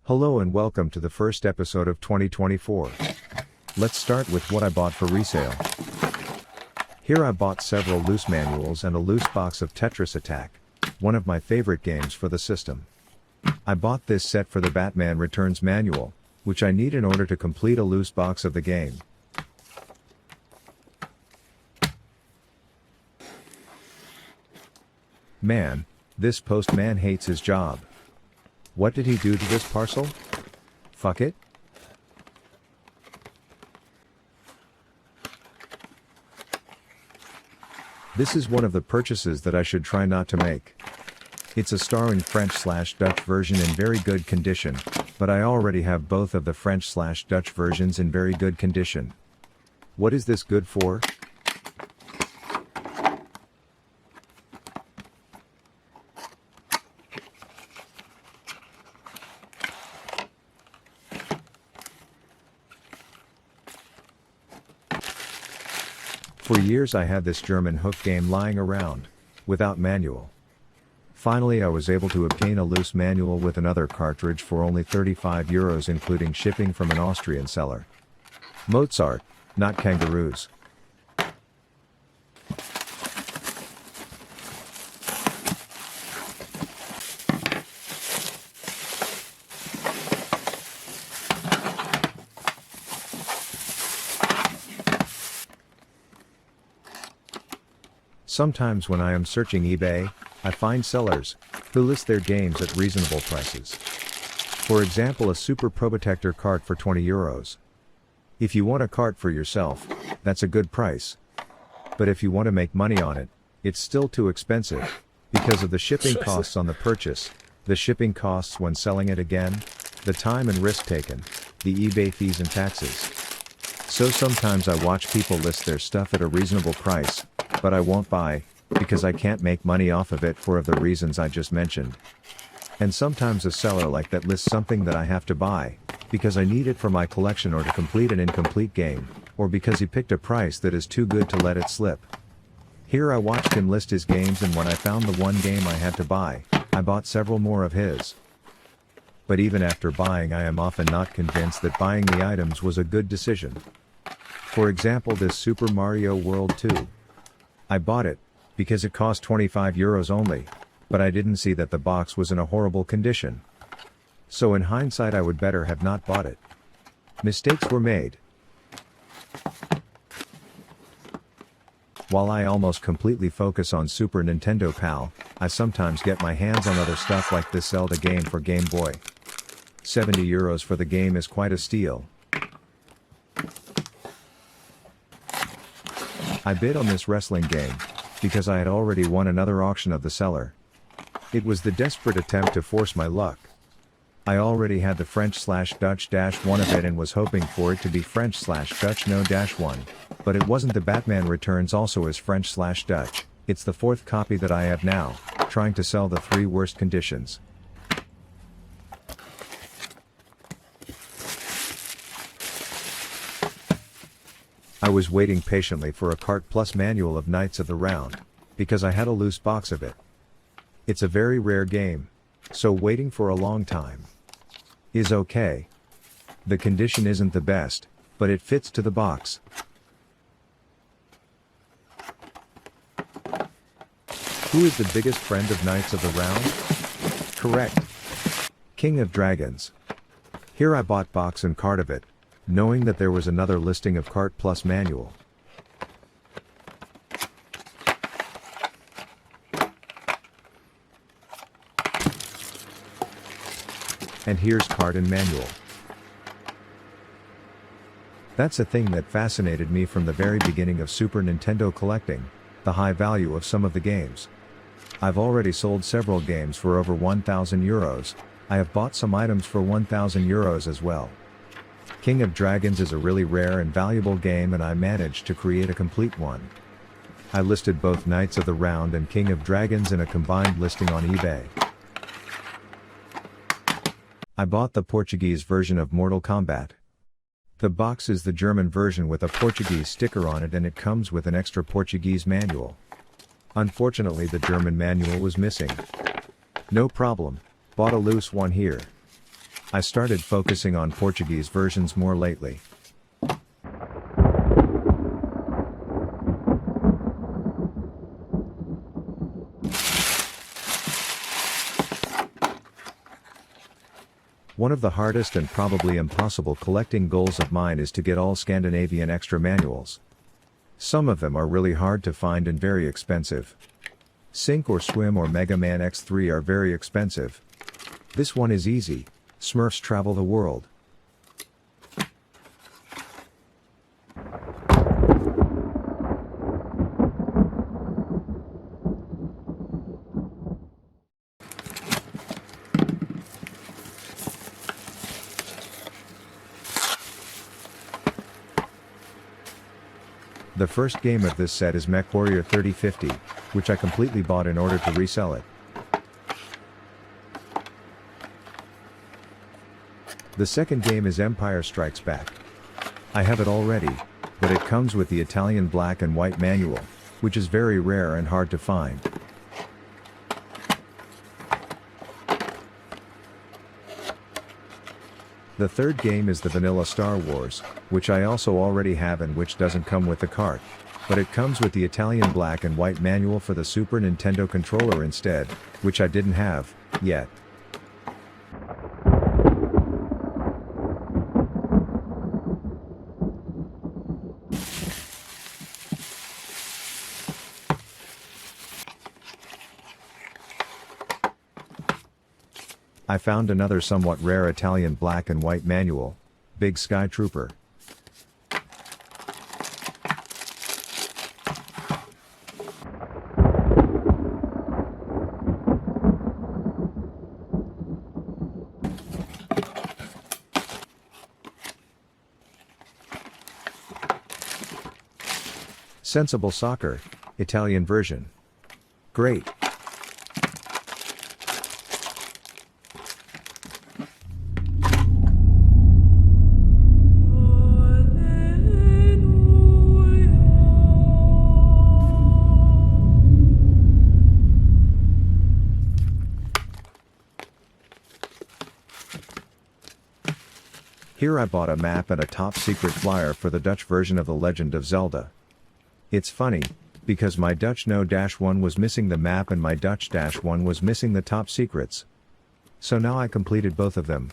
Hello and welcome to the first episode of 2024. Let's start with what I bought for resale. Here I bought several loose manuals and a loose box of Tetris Attack, one of my favorite games for the system. I bought this set for the Batman Returns manual, which I need in order to complete a loose box of the game. Man, this postman hates his job. What did he do to this parcel? Fuck it? This is one of the purchases that I should try not to make. It's a starring French/Dutch version in very good condition, but I already have both of the French/Dutch versions in very good condition. What is this good for? For years I had this German hook game lying around, without manual. Finally I was able to obtain a loose manual with another cartridge for only €35 including shipping from an Austrian seller. Mozart, not kangaroos. Sometimes when I am searching eBay, I find sellers who list their games at reasonable prices. For example, a Super Probotector cart for €20. If you want a cart for yourself, that's a good price. But if you want to make money on it, it's still too expensive, because of the shipping costs on the purchase, the shipping costs when selling it again, the time and risk taken, the eBay fees and taxes. So sometimes I watch people list their stuff at a reasonable price, but I won't buy, because I can't make money off of it for the reasons I just mentioned. And sometimes a seller like that lists something that I have to buy, because I need it for my collection or to complete an incomplete game, or because he picked a price that is too good to let it slip. Here I watched him list his games, and when I found the one game I had to buy, I bought several more of his. But even after buying, I am often not convinced that buying the items was a good decision. For example, this Super Mario World 2. I bought it, because it cost €25 only, but I didn't see that the box was in a horrible condition. So in hindsight I would better have not bought it. Mistakes were made. While I almost completely focus on Super Nintendo PAL, I sometimes get my hands on other stuff like this Zelda game for Game Boy. €70 for the game is quite a steal. I bid on this wrestling game, because I had already won another auction of the seller. It was the desperate attempt to force my luck. I already had the French/Dutch-1 of it and was hoping for it to be French/Dutch no-1, but it wasn't. The Batman Returns also is French/Dutch, it's the fourth copy that I have now, trying to sell the three worst conditions. I was waiting patiently for a cart plus manual of Knights of the Round, because I had a loose box of it. It's a very rare game, so waiting for a long time is okay. The condition isn't the best, but it fits to the box. Who is the biggest friend of Knights of the Round? Correct. King of Dragons. Here I bought box and cart of it, knowing that there was another listing of cart plus manual. And here's cart and manual. That's a thing that fascinated me from the very beginning of Super Nintendo collecting, the high value of some of the games. I've already sold several games for over €1,000, I have bought some items for €1,000 as well. King of Dragons is a really rare and valuable game, and I managed to create a complete one. I listed both Knights of the Round and King of Dragons in a combined listing on eBay. I bought the Portuguese version of Mortal Kombat. The box is the German version with a Portuguese sticker on it, and it comes with an extra Portuguese manual. Unfortunately, the German manual was missing. No problem, bought a loose one here. I started focusing on Portuguese versions more lately. One of the hardest and probably impossible collecting goals of mine is to get all Scandinavian extra manuals. Some of them are really hard to find and very expensive. Sink or Swim or Mega Man X3 are very expensive. This one is easy, Smurfs Travel the World. The first game of this set is MechWarrior 3050, which I completely bought in order to resell it. The second game is Empire Strikes Back. I have it already, but it comes with the Italian black and white manual, which is very rare and hard to find. The third game is the vanilla Star Wars, which I also already have and which doesn't come with the cart, but it comes with the Italian black and white manual for the Super Nintendo controller instead, which I didn't have, yet. I found another somewhat rare Italian black and white manual, Big Sky Trooper. Sensible Soccer, Italian version. Great. Here I bought a map and a top secret flyer for the Dutch version of The Legend of Zelda. It's funny, because my Dutch No-1 was missing the map and my Dutch -1 was missing the top secrets. So now I completed both of them.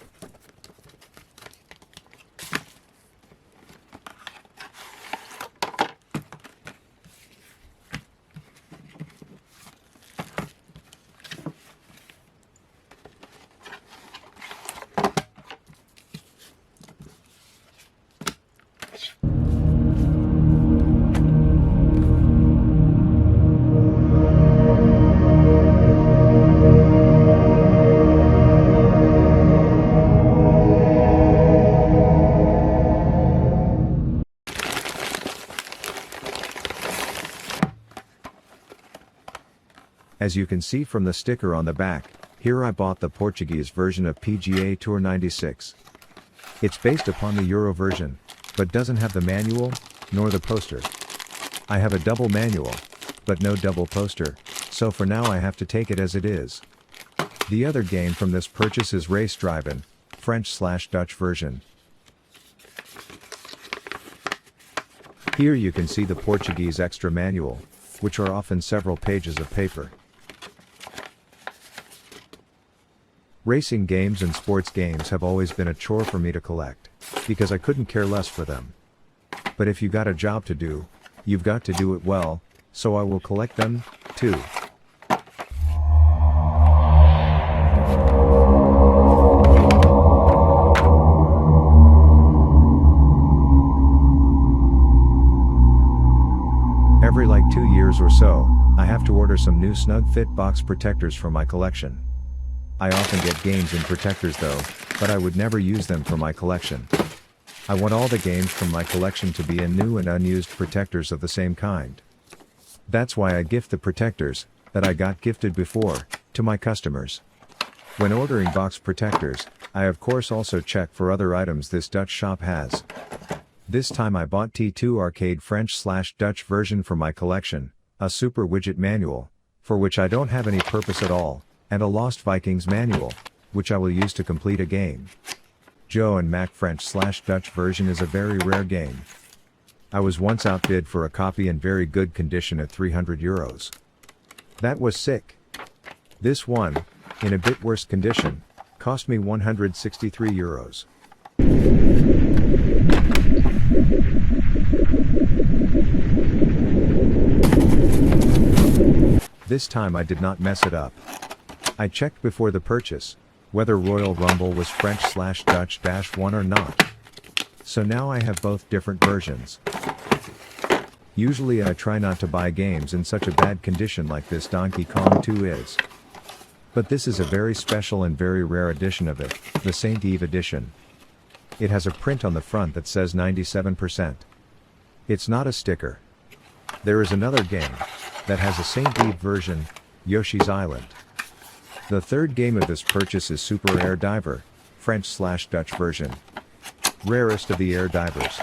As you can see from the sticker on the back, here I bought the Portuguese version of PGA Tour 96. It's based upon the Euro version, but doesn't have the manual, nor the poster. I have a double manual, but no double poster, so for now I have to take it as it is. The other game from this purchase is Race Drivin', French/Dutch version. Here you can see the Portuguese extra manual, which are often several pages of paper. Racing games and sports games have always been a chore for me to collect, because I couldn't care less for them. But if you got a job to do, you've got to do it well, so I will collect them, too. Every like 2 years or so, I have to order some new snug fit box protectors for my collection. I often get games in protectors though, but I would never use them for my collection. I want all the games from my collection to be in new and unused protectors of the same kind. That's why I gift the protectors, that I got gifted before, to my customers. When ordering box protectors, I of course also check for other items this Dutch shop has. This time I bought T2 Arcade French/Dutch version for my collection, a Super Widget manual, for which I don't have any purpose at all, and a Lost Vikings manual, which I will use to complete a game. Joe and Mac French/Dutch version is a very rare game. I was once outbid for a copy in very good condition at €300. That was sick. This one, in a bit worse condition, cost me €163. This time I did not mess it up. I checked before the purchase, whether Royal Rumble was French/Dutch-1 or not. So now I have both different versions. Usually I try not to buy games in such a bad condition like this Donkey Kong 2 is. But this is a very special and very rare edition of it, the St. Eve edition. It has a print on the front that says 97%. It's not a sticker. There is another game that has a St. Eve version, Yoshi's Island. The third game of this purchase is Super Air Diver, French/Dutch version. Rarest of the air divers.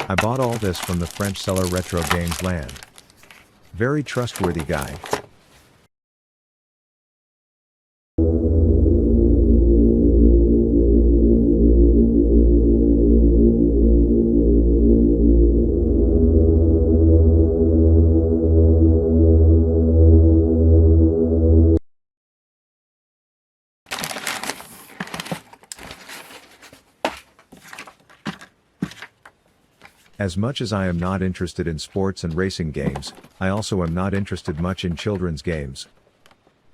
I bought all this from the French seller Retro Games Land. Very trustworthy guy. As much as I am not interested in sports and racing games, I also am not interested much in children's games.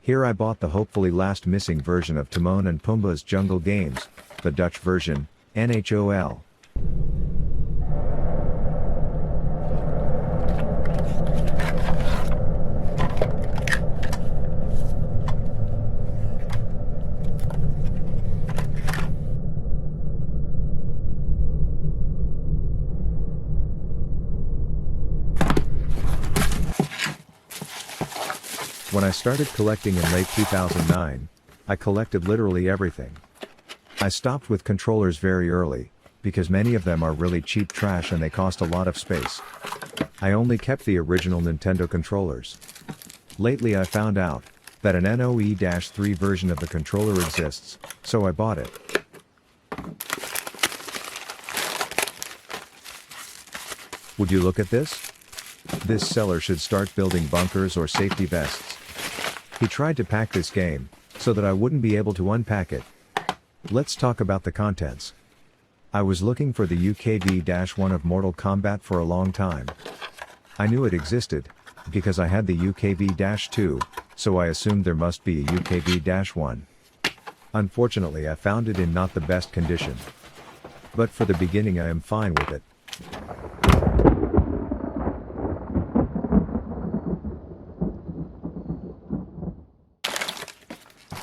Here I bought the hopefully last missing version of Timon and Pumbaa's Jungle Games, the Dutch version, NHOL. When I started collecting in late 2009, I collected literally everything. I stopped with controllers very early, because many of them are really cheap trash and they cost a lot of space. I only kept the original Nintendo controllers. Lately I found out that an NOE-3 version of the controller exists, so I bought it. Would you look at this? This seller should start building bunkers or safety vests. He tried to pack this game, so that I wouldn't be able to unpack it. Let's talk about the contents. I was looking for the UKV-1 of Mortal Kombat for a long time. I knew it existed, because I had the UKV-2, so I assumed there must be a UKV-1. Unfortunately I found it in not the best condition. But for the beginning I am fine with it.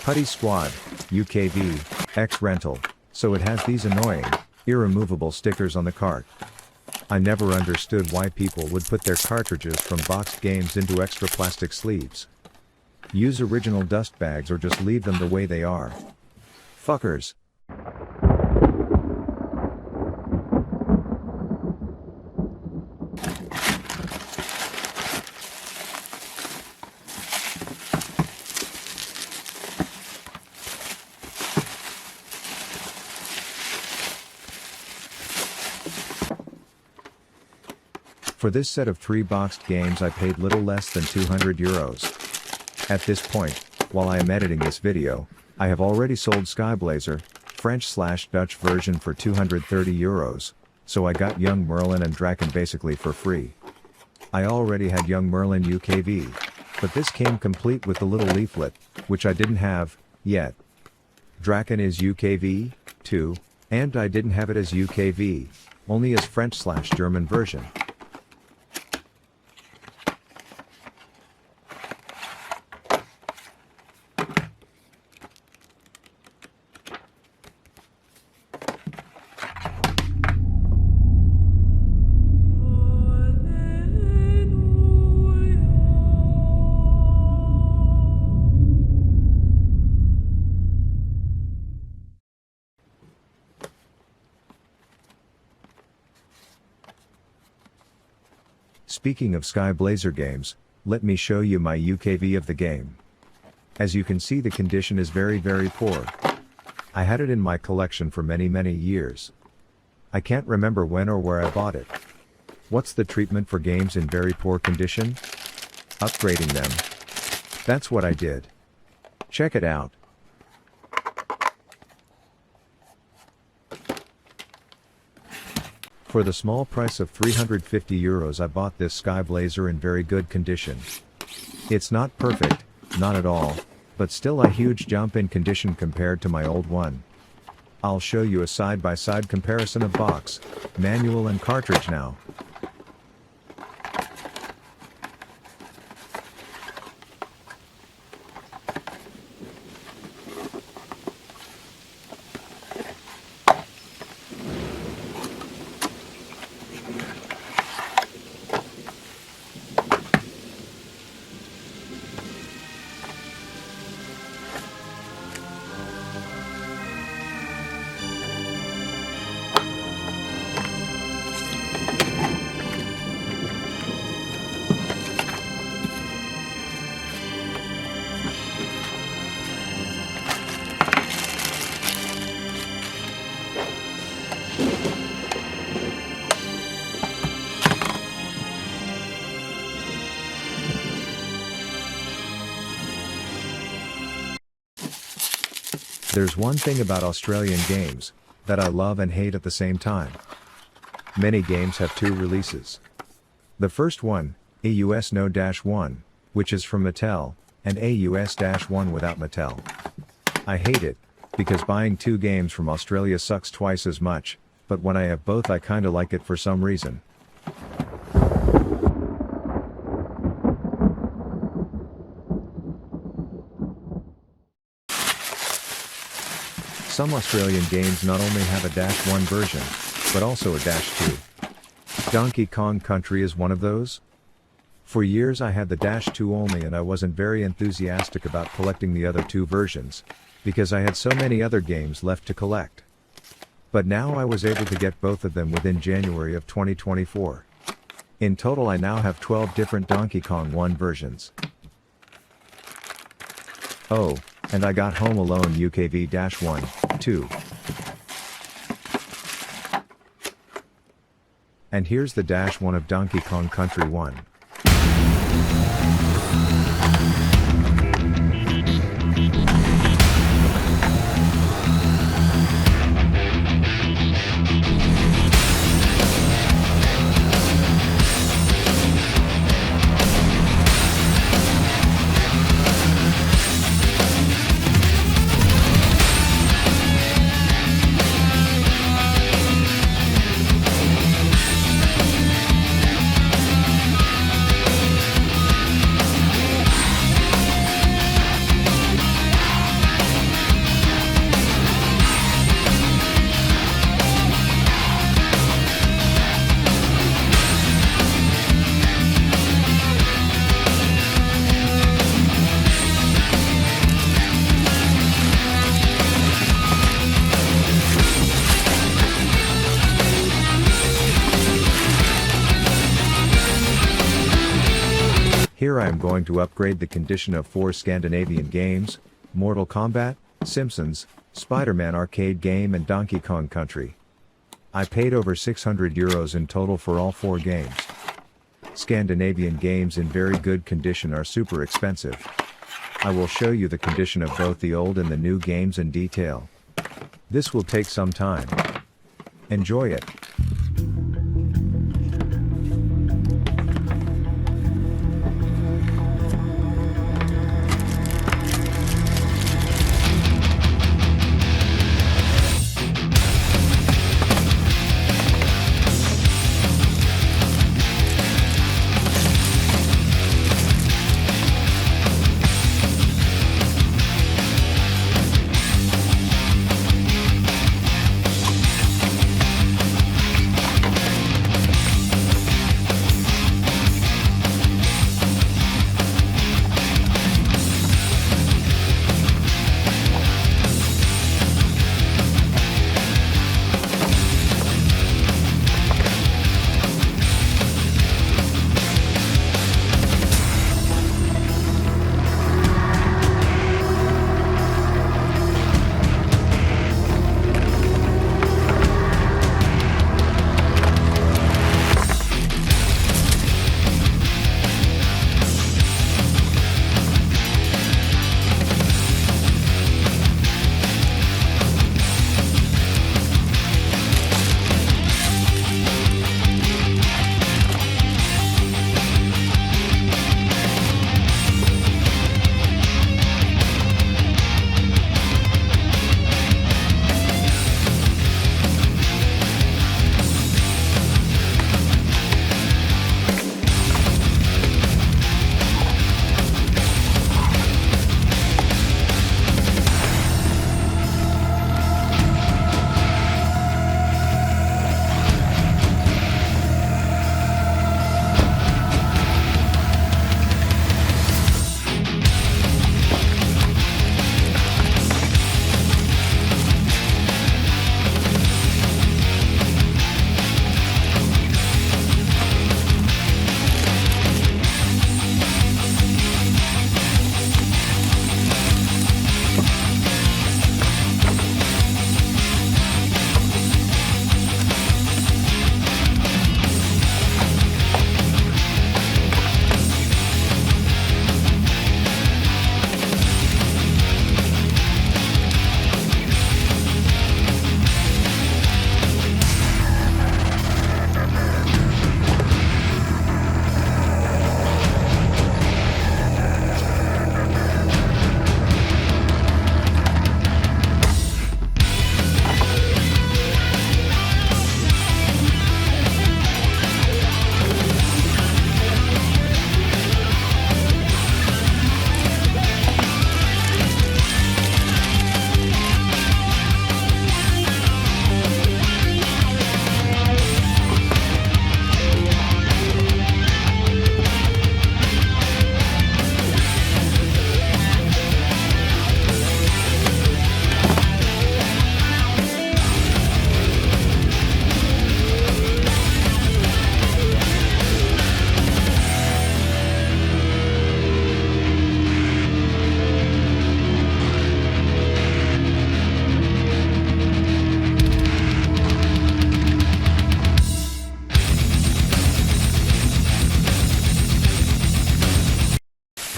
Putty Squad, UKV, X Rental, so it has these annoying, irremovable stickers on the cart. I never understood why people would put their cartridges from boxed games into extra plastic sleeves. Use original dust bags or just leave them the way they are. Fuckers. For this set of 3 boxed games I paid little less than €200. At this point, while I am editing this video, I have already sold Skyblazer, French/Dutch version for €230, so I got Young Merlin and Draken basically for free. I already had Young Merlin UKV, but this came complete with the little leaflet, which I didn't have, yet. Draken is UKV, too, and I didn't have it as UKV, only as French/German version. Speaking of Skyblazer games, let me show you my UKV of the game. As you can see, the condition is very poor. I had it in my collection for many years. I can't remember when or where I bought it. What's the treatment for games in very poor condition? Upgrading them. That's what I did. Check it out. For the small price of €350 I bought this Sky Blazer in very good condition. It's not perfect, not at all, but still a huge jump in condition compared to my old one. I'll show you a side-by-side comparison of box, manual and cartridge now. There's one thing about Australian games that I love and hate at the same time. Many games have two releases. The first one, AUS No-1, which is from Mattel, and AUS-1 without Mattel. I hate it, because buying two games from Australia sucks twice as much, but when I have both I kinda like it for some reason. Some Australian games not only have a -1 version, but also a -2. Donkey Kong Country is one of those. For years I had the -2 only and I wasn't very enthusiastic about collecting the other two versions, because I had so many other games left to collect. But now I was able to get both of them within January of 2024. In total I now have 12 different Donkey Kong 1 versions. Oh, and I got Home Alone UKV-1, too. And here's the -1 of Donkey Kong Country 1. Here I am going to upgrade the condition of 4 Scandinavian games: Mortal Kombat, Simpsons, Spider-Man arcade game and Donkey Kong Country. I paid over €600 in total for all 4 games. Scandinavian games in very good condition are super expensive. I will show you the condition of both the old and the new games in detail. This will take some time. Enjoy it.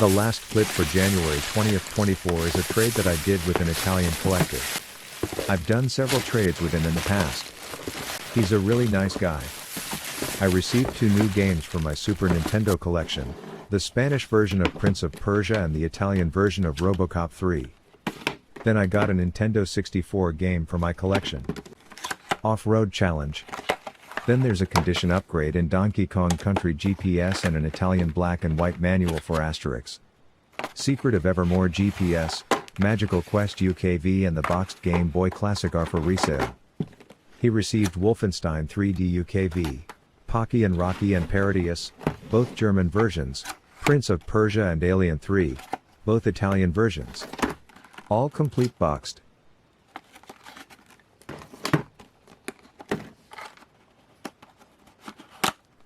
The last clip for January 20th 24 is a trade that I did with an Italian collector. I've done several trades with him in the past. He's a really nice guy. I received 2 new games for my Super Nintendo collection, the Spanish version of Prince of Persia and the Italian version of RoboCop 3. Then I got a Nintendo 64 game for my collection. Off-Road Challenge. Then there's a condition upgrade in Donkey Kong Country GPS and an Italian black and white manual for Asterix. Secret of Evermore GPS, Magical Quest UKV and the boxed Game Boy Classic are for resale. He received Wolfenstein 3D UKV, Pocky and Rocky and Parodius, both German versions, Prince of Persia and Alien 3, both Italian versions. All complete boxed.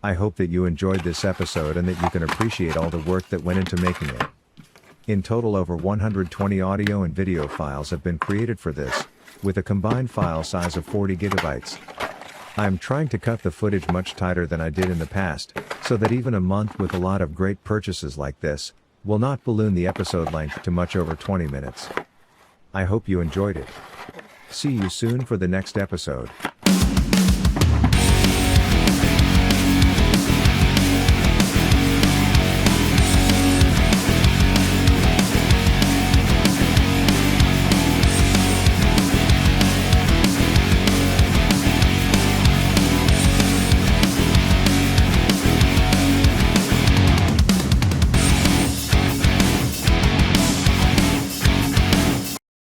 I hope that you enjoyed this episode and that you can appreciate all the work that went into making it. In total, over 120 audio and video files have been created for this, with a combined file size of 40 gigabytes. I am trying to cut the footage much tighter than I did in the past, so that even a month with a lot of great purchases like this, will not balloon the episode length to much over 20 minutes. I hope you enjoyed it. See you soon for the next episode.